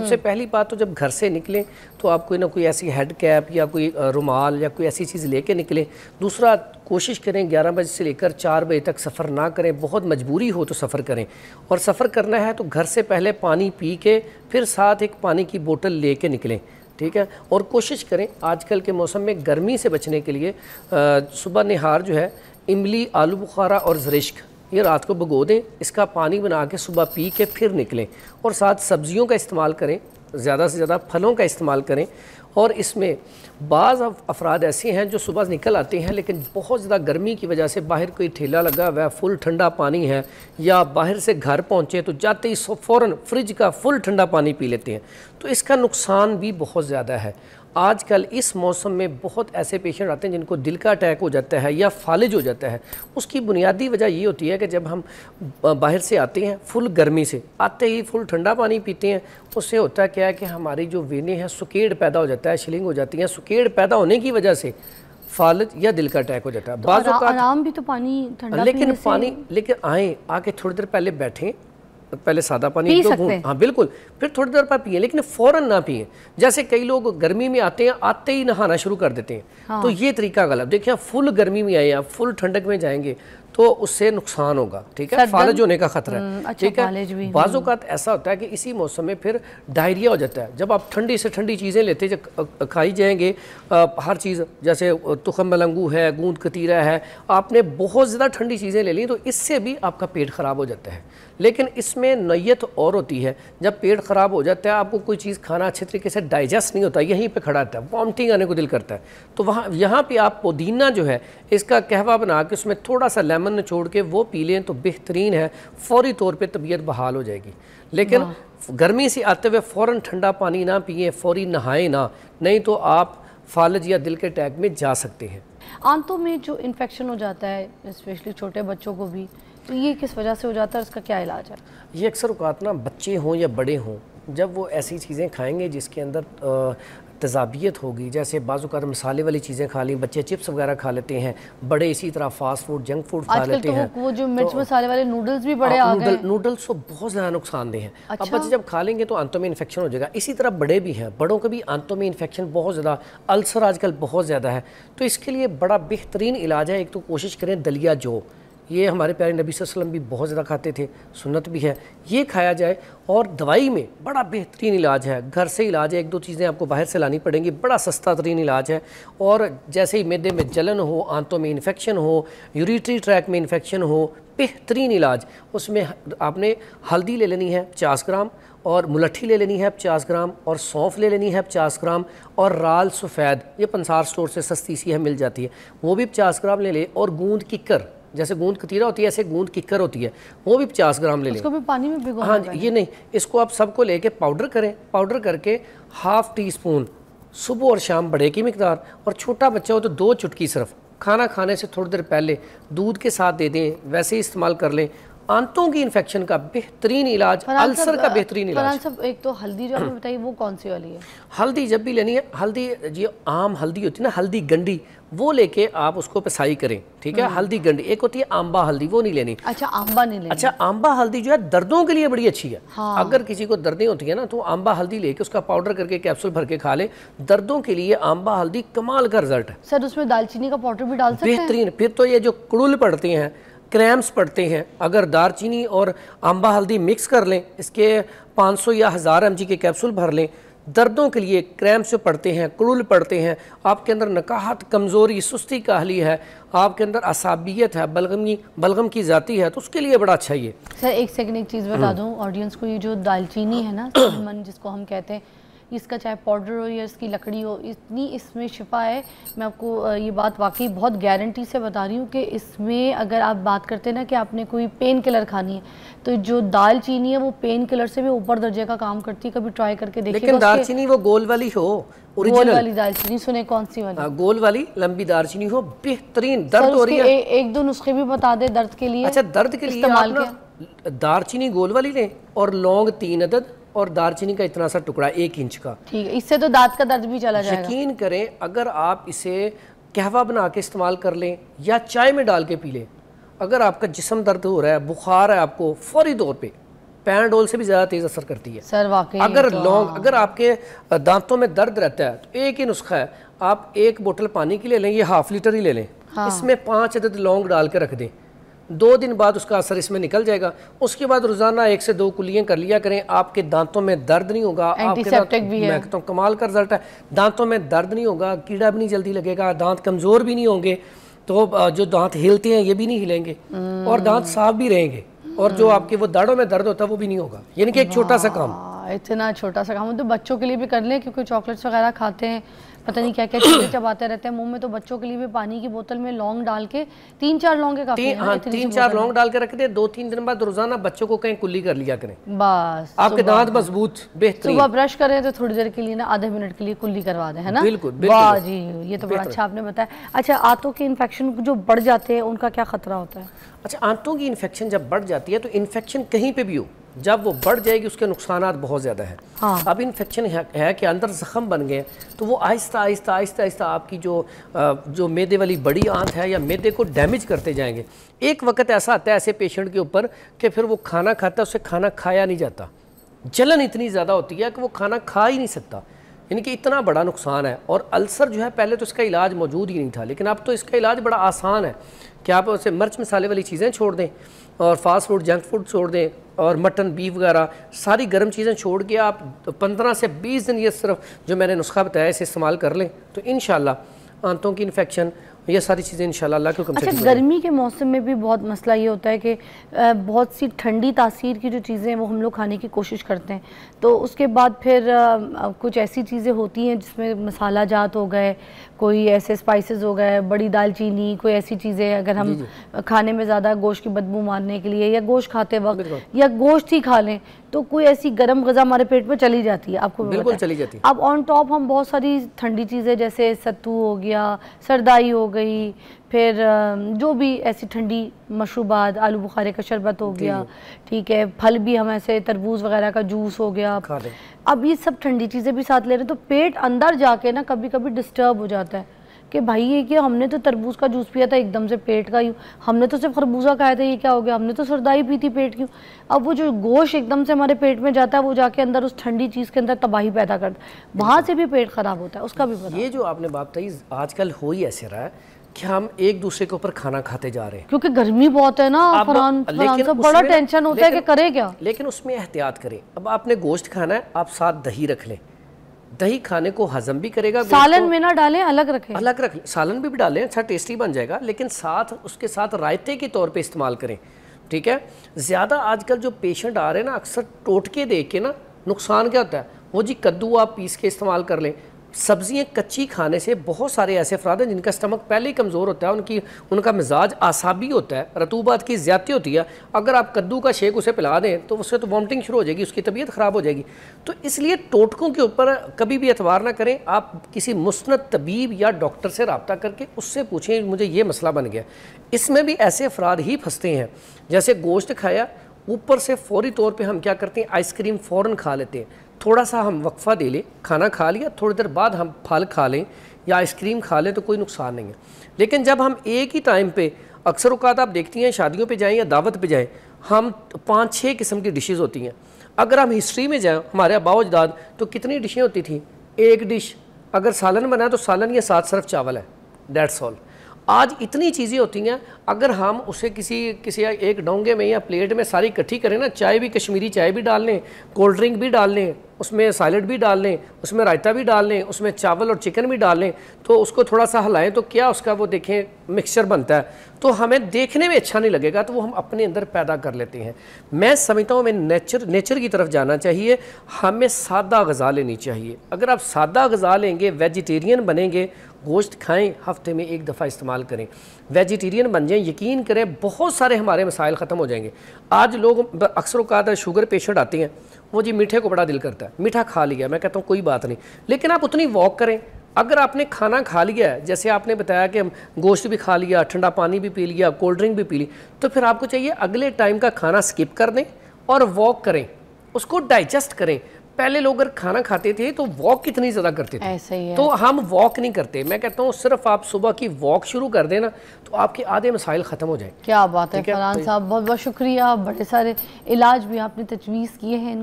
सबसे पहली बात तो जब घर से निकलें तो आप कोई ना कोई ऐसी हेड कैप या कोई रुमाल या कोई ऐसी चीज़ लेके निकलें। दूसरा, कोशिश करें 11 बजे से लेकर 4 बजे तक सफ़र ना करें, बहुत मजबूरी हो तो सफ़र करें। और सफ़र करना है तो घर से पहले पानी पी के फिर साथ एक पानी की बोतल ले के निकलें, ठीक है। और कोशिश करें आजकल के मौसम में गर्मी से बचने के लिए सुबह निहार जो है इमली, आलू बुखारा और ज़रिश्क ये रात को भिगो दें, इसका पानी बना के सुबह पी के फिर निकलें। और साथ सब्ज़ियों का इस्तेमाल करें, ज़्यादा से ज़्यादा फलों का इस्तेमाल करें। और इसमें बाज़ अफराद ऐसे हैं जो सुबह निकल आते हैं लेकिन बहुत ज़्यादा गर्मी की वजह से बाहर कोई ठेला लगा हुआ है, फुल ठंडा पानी है, या बाहर से घर पहुँचे तो जाते ही फ़ौरन फ्रिज का फुल ठंडा पानी पी लेते हैं, तो इसका नुकसान भी बहुत ज़्यादा है। आजकल इस मौसम में बहुत ऐसे पेशेंट आते हैं जिनको दिल का अटैक हो जाता है या फालिज हो जाता है। उसकी बुनियादी वजह ये होती है कि जब हम बाहर से आते हैं फुल गर्मी से, आते ही फुल ठंडा पानी पीते हैं, उससे होता क्या है कि हमारी जो वेनें हैं सुकेड़ पैदा हो जाता है, शिलिंग हो जाती है। सुकेड़ पैदा होने की वजह से फालिज या दिल का अटैक हो जाता है। तो आराम भी तो पानी ठंडा लेकिन आके थोड़ी देर पहले बैठें, पहले सादा पानी दो घूंट, हाँ बिल्कुल, फिर थोड़ी देर पर पिए, लेकिन फ़ौरन ना पिए। जैसे कई लोग गर्मी में आते हैं, आते ही नहाना शुरू कर देते हैं, हाँ। तो ये तरीका गलत। देखिए फुल गर्मी में आए, आप फुल ठंडक में जाएंगे तो उससे नुकसान होगा, ठीक है, फालिज होने का खतरा है, ठीक है। बाज़ औक़ात ऐसा होता है कि इसी मौसम में फिर डायरिया हो जाता है। जब आप ठंडी से ठंडी चीज़ें लेते जब खाई जाएंगे, हर चीज़ जैसे तुखम मलंगू है, गूंद कतीरा है, आपने बहुत ज़्यादा ठंडी चीज़ें ले ली तो इससे भी आपका पेट ख़राब हो जाता है। लेकिन इसमें नयत और होती है, जब पेट ख़राब हो जाता है आपको कोई चीज़ खाना अच्छे तरीके से डाइजेस्ट नहीं होता, यहीं पे खड़ा रहता है, वॉमिटिंग आने को दिल करता है, तो यहाँ पे आप पुदीना जो है इसका कहवा बना के उसमें थोड़ा सा लेमन निचोड़ के वो पी लें तो बेहतरीन है, फौरी तौर पे तबीयत बहाल हो जाएगी। लेकिन गर्मी से आते हुए फ़ौरन ठंडा पानी ना पिए, फौरी नहाएं ना, नहीं तो आप फालिज या दिल के अटैक में जा सकते हैं। आंतों में जो इन्फेक्शन हो जाता है, स्पेशली छोटे बच्चों को भी, तो ये किस वजह से हो जाता है, उसका क्या इलाज है? ये अक्सर औक़ात ना बच्चे हों या बड़े हों, जब वो ऐसी चीज़ें खाएंगे जिसके अंदर तज़ाबियत होगी, जैसे बाज़ औक़ात मसाले वाली चीज़ें खा ली, बच्चे चिप्स वगैरह खा लेते हैं, बड़े इसी तरह फास्ट फूड, जंक फूड खा लेते हैं। वो जो मिर्च मसाले वाले नूडल्स भी बड़े आ गए, नूडल्स तो बहुत ज़्यादा नुकसानदेह हैं। अब बच्चे जब खा लेंगे तो आंतों में इन्फेक्शन हो जाएगा। इसी तरह बड़े भी हैं, बड़ों के भी आंतों में इन्फेक्शन बहुत ज़्यादा, अल्सर आजकल बहुत ज़्यादा है। तो इसके लिए बड़ा बेहतरीन इलाज है। एक तो कोशिश करें दलिया जौ, ये हमारे प्यारे नबी सल्लल्लाहु अलैहि वसल्लम भी बहुत ज़्यादा खाते थे, सुन्नत भी है, ये खाया जाए। और दवाई में बड़ा बेहतरीन इलाज है, घर से इलाज है, 1-2 चीज़ें आपको बाहर से लानी पड़ेंगी, बड़ा सस्ता तरीन इलाज है। और जैसे ही मैदे में जलन हो, आंतों में इन्फेक्शन हो, यूरिटरी ट्रैक में इन्फेक्शन हो, बेहतरीन इलाज, उसमें आपने हल्दी ले लेनी है 50 ग्राम, और मुलट्ठी ले लेनी है 50 ग्राम, और सौंफ ले लेनी है 50 ग्राम, और राल सफ़ेद, ये पंसार स्टोर से सस्ती सी है, मिल जाती है, वो भी 50 ग्राम ले लें। और गूंद किक्कर, जैसे गूंद कतीरा होती है ऐसे गूंद किक्कर होती है, वो भी 50 ग्राम ले लें। उसको भी पानी में भिगोना? हाँ, ये नहीं, इसको आप सबको लेके पाउडर करें, पाउडर करके ½ टीस्पून सुबह और शाम बड़े की मिकदार, और छोटा बच्चा हो तो 2 चुटकी सिर्फ खाना खाने से थोड़ी देर पहले दूध के साथ दे दें, वैसे ही इस्तेमाल कर लें। आंतों की इन्फेक्शन का बेहतरीन इलाज, अल्सर का बेहतरीन इलाज। सब एक तो हल्दी जो आपने बताई वो कौन सी वाली है? हल्दी जब भी लेनी है, हल्दी जो आम हल्दी होती है ना, हल्दी गंडी, वो लेके आप उसको पिसाई करें, ठीक है। हल्दी गंडी एक होती है, आंबा हल्दी, वो नहीं लेनी। अच्छा, आंबा नहीं लेनी। अच्छा, आंबा हल्दी जो है दर्दों के लिए बड़ी अच्छी है। हाँ। अगर किसी को दर्दें होती है ना तो आंबा हल्दी लेके उसका पाउडर करके कैप्सूल भर के खा ले, दर्दों के लिए आंबा हल्दी कमाल का रिजल्ट है। सर उसमें दालचीनी का पाउडर भी डाल सकते हैं? बेहतरीन। फिर तो ये जो कुड़ुल पड़ते हैं, क्रैम्स पड़ते हैं, अगर दालचीनी और आंबा हल्दी मिक्स कर लें, इसके 500 या 1000 mg के कैप्सूल भर लें, दर्दों के लिए, क्रैम्स जो पड़ते हैं, कुड़ुल पड़ते हैं, आपके अंदर नकाहत, कमज़ोरी, सुस्ती काहली है, आपके अंदर असाबियत है, बलगम की जाती है, तो उसके लिए बड़ा अच्छा ये। सर एक सेकंड, एक चीज़ बता दूं ऑडियंस को, ये जो दालचीनी है ना, मन जिसको हम कहते हैं, इसका चाहे पाउडर हो या इसकी लकड़ी हो, इतनी इसमें शिफा है। मैं आपको ये बात वाकई बहुत गारंटी से बता रही हूँ कि इसमें अगर आप बात करते हैं ना कि आपने कोई पेन किलर खानी है, तो जो दालचीनी है वो पेन किलर से भी ऊपर दर्जे का काम करती है। कभी ट्राई करके देखिए। लेकिन दालचीनी वो गोल वाली हो, गोल वाली दालचीनी, सुने कौन सी वाली? गोल वाली लंबी दालचीनी हो, बेहतरीन। दर्द हो रही है, 1-2 नुस्खे भी बता दे दर्द के लिए। अच्छा, दर्द के लिए आप ना दालचीनी गोल वाली लें, और लौंग 3 अदद, और दालचीनी का इतना सा टुकड़ा 1 इंच का, ठीक है। इससे तो दांत का दर्द भी चला जाएगा। यकीन करें, अगर आप इसे कहवा बना के इस्तेमाल कर लें या चाय में डाल के पी लें, अगर आपका जिस्म दर्द हो रहा है, बुखार है आपको, फौरी तौर पे पैराडोल से भी ज़्यादा तेज़ असर करती है सर वाकई। अगर लौंग, अगर आपके दांतों में दर्द रहता है तो एक ही नुस्खा है, आप 1 बोतल पानी की ले लें, ये ½ लीटर ही ले लें, इसमें 5 अदद लौंग डाल के रख दें, 2 दिन बाद उसका असर इसमें निकल जाएगा। उसके बाद रोजाना 1 से 2 कुल्लियाँ कर लिया करें, आपके दांतों में दर्द नहीं होगा। एंटीसेप्टिक भी है, तो कमाल का रिजल्ट है। दांतों में दर्द नहीं होगा, कीड़ा भी नहीं जल्दी लगेगा, दांत कमज़ोर भी नहीं होंगे, तो जो दांत हिलते हैं ये भी नहीं हिलेंगे और दांत साफ भी रहेंगे, और जो आपके वो दाढ़ों में दर्द होता है वो भी नहीं होगा। यानी कि एक छोटा सा काम, इतना छोटा सा काम तो बच्चों के लिए भी कर लें, क्योंकि चॉकलेट्स वगैरह खाते हैं, पता नहीं क्या क्या चीज़ें चबाते रहते हैं मुंह में, तो बच्चों के लिए भी पानी की बोतल में लौंग डाल के 3-4 लौंगे काफी है। हाँ, 3-4 लौंग डाल के रख दे, 2-3 दिन बाद रोजाना बच्चों को कहीं कुल्ली कर लिया करें, बस आपके दांत मजबूत बेहतरीन। सुबह ब्रश करें तो थोड़ी देर के लिए ना, आधे मिनट के लिए कुल्ली करवा दें, है ना। बिल्कुल वाह जी, ये तो बड़ा अच्छा आपने बताया। अच्छा, आंतों के इन्फेक्शन जो बढ़ जाते हैं उनका क्या खतरा होता है? अच्छा, आंतों की इन्फेक्शन जब बढ़ जाती है तो इन्फेक्शन कहीं पे भी हो, जब वो बढ़ जाएगी उसके नुकसानात बहुत ज़्यादा हैं। हाँ। अब इन्फेक्शन है कि अंदर जख्म बन गए, तो वो आहिस्ता आहिस्ता आहिस्ता आहिस्ता आपकी जो मैदे वाली बड़ी आंत है या मैदे को डैमेज करते जाएंगे। एक वक्त ऐसा आता है ऐसे पेशेंट के ऊपर कि फिर वो खाना खाता है, उससे खाना खाया नहीं जाता, जलन इतनी ज़्यादा होती है कि वो खाना खा ही नहीं सकता, यानी कि इतना बड़ा नुकसान है। और अल्सर जो है, पहले तो इसका इलाज मौजूद ही नहीं था, लेकिन अब तो इसका इलाज बड़ा आसान है कि आप उसे मिर्च मसाले वाली चीज़ें छोड़ दें और फास्ट फूड जंक फूड छोड़ दें और मटन बीफ वगैरह सारी गर्म चीज़ें छोड़ के आप 15 से 20 दिन ये सिर्फ जो मैंने नुस्खा बताया इसे इस्तेमाल कर लें, तो इंशाल्लाह आंतों की इन्फेक्शन ये सारी चीज़ें इंशाल्लाह अल्लाह के हुक्म से। अच्छा, गर्मी के मौसम में भी बहुत मसला ये होता है कि बहुत सी ठंडी तासीर की जो चीज़ें हैं वो हम लोग खाने की कोशिश करते हैं, तो उसके बाद फिर कुछ ऐसी चीज़ें होती हैं जिसमें मसाला जात हो गए, कोई ऐसे स्पाइसेस हो गए, बड़ी दालचीनी, कोई ऐसी चीज़ें अगर हम खाने में ज़्यादा गोश्त की बदबू मारने के लिए या गोश्त खाते वक्त या गोश्त ही खा लें तो कोई ऐसी गर्म ग़िज़ा हमारे पेट में चली जाती है, आपको बिल्कुल चली जाती है। अब ऑन टॉप हम बहुत सारी ठंडी चीज़ें जैसे सत्तू हो गया, सरदाई हो गई, फिर जो भी ऐसी ठंडी मशरूबात, आलू बुखारे का शरबत हो गया, ठीक है, फल भी हम ऐसे तरबूज वगैरह का जूस हो गया, अब ये सब ठंडी चीज़ें भी साथ ले रहे हैं, तो पेट अंदर जाके ना कभी कभी डिस्टर्ब हो जाता है कि भाई ये क्या, हमने तो तरबूज का जूस पिया था एकदम से पेट का यूँ, हमने तो सिर्फ खरबूजा खाया था, ये क्या हो गया, हमने तो सरदाई पी थी पेट क्यों। अब वो जो गोश्त एकदम से हमारे पेट में जाता है वो जाके अंदर उस ठंडी चीज़ के अंदर तबाही पैदा करता है, वहाँ से भी पेट ख़राब होता है, उसका भी पता। ये जो आपने बात बताई, आजकल हो ही ऐसे रहा है कि हम एक दूसरे के ऊपर खाना खाते जा रहे हैं, क्योंकि गर्मी बहुत है ना, फरहान से बड़ा टेंशन होता है कि करे क्या। लेकिन उसमें एहतियात करें। अब आपने गोश्त खाना है, आप साथ दही रख लें, दही खाने को हजम भी करेगा, सालन में ना डालें, अलग रखें, अलग रख लें, सालन भी डालें, अच्छा टेस्टी बन जाएगा, लेकिन साथ उसके साथ रायते के तौर पे इस्तेमाल करें, ठीक है। ज़्यादा आजकल जो पेशेंट आ रहे हैं ना, अक्सर टोटके दे के ना, नुकसान क्या होता है, वो जी कद्दू आप पीस के इस्तेमाल कर लें, सब्जियां कच्ची खाने से बहुत सारे ऐसे अफराद हैं जिनका स्टमक पहले ही कमज़ोर होता है, उनका मिजाज आसाबी होता है, रतूबात की ज़्यादती होती है, अगर आप कद्दू का शेक उसे पिला दें तो उससे तो वॉमिटिंग शुरू हो जाएगी, उसकी तबीयत ख़राब हो जाएगी। तो इसलिए टोटकों के ऊपर कभी भी एतबार ना करें, आप किसी मुस्नद तबीब या डॉक्टर से रब्ता करके उससे पूछें मुझे ये मसला बन गया। इसमें भी ऐसे अफराद ही फंसते हैं, जैसे गोश्त खाया, ऊपर से फौरी तौर पर हम क्या करते हैं, आइसक्रीम फ़ौरन खा लेते हैं, थोड़ा सा हम वक्फा दे लें, खाना खा लिया, थोड़ी देर बाद हम फल खा लें या आइसक्रीम खा लें तो कोई नुकसान नहीं है। लेकिन जब हम एक ही टाइम पे, अक्सर औक़ात आप देखती हैं शादियों पे जाएं या दावत पे जाएं, हम 5-6 किस्म की डिशेज़ होती हैं। अगर हम हिस्ट्री में जाएं, हमारे आबा अजदाद तो कितनी डिशें होती थी, एक डिश अगर सालन बना तो सालन या साथ सिर्फ चावल है, दैट्स ऑल। आज इतनी चीज़ें होती हैं, अगर हम उसे किसी एक डोंगे में या प्लेट में सारी इकट्ठी करें ना, चाय भी कश्मीरी चाय भी डाल लें, कोल्ड ड्रिंक भी डाल लें, उसमें सैलड भी डाल लें, उसमें रायता भी डाल लें, उसमें चावल और चिकन भी डाल लें, तो उसको थोड़ा सा हिलाएं तो क्या उसका वो देखें मिक्सचर बनता है, तो हमें देखने में अच्छा नहीं लगेगा, तो वो हम अपने अंदर पैदा कर लेते हैं। मैं समझता हूँ हमें नेचर की तरफ जाना चाहिए, हमें सादा ग़िज़ा लेनी चाहिए। अगर आप सादा ग़िज़ा लेंगे, वेजिटेरियन बनेंगे, गोश्त खाएं, हफ्ते में एक दफ़ा इस्तेमाल करें, वेजिटेरियन बन जाएं, यकीन करें बहुत सारे हमारे मसाइल ख़त्म हो जाएंगे। आज लोग अक्सर औक़ात शुगर पेशेंट आते हैं, वो जी मीठे को बड़ा दिल करता है, मीठा खा लिया, मैं कहता हूँ कोई बात नहीं, लेकिन आप उतनी वॉक करें। अगर आपने खाना खा लिया है, जैसे आपने बताया कि हम गोश्त भी खा लिया, ठंडा पानी भी पी लिया, कोल्ड ड्रिंक भी पी ली, तो फिर आपको चाहिए अगले टाइम का खाना स्किप कर दें और वॉक करें, उसको डाइजेस्ट करें। पहले लोग अगर खाना खाते थे तो वॉक कितनी ज़्यादा करते थे, ऐसा ही है। तो हम वॉक नहीं करते। मैं कहता हूँ सिर्फ आप सुबह की वॉक शुरू कर देना तो आपके आधे मसाइल ख़त्म हो जाए। क्या बात है फरहान साहब, बहुत बहुत शुक्रिया। बड़े सारे इलाज भी आपने तजवीज़ किए हैं इनको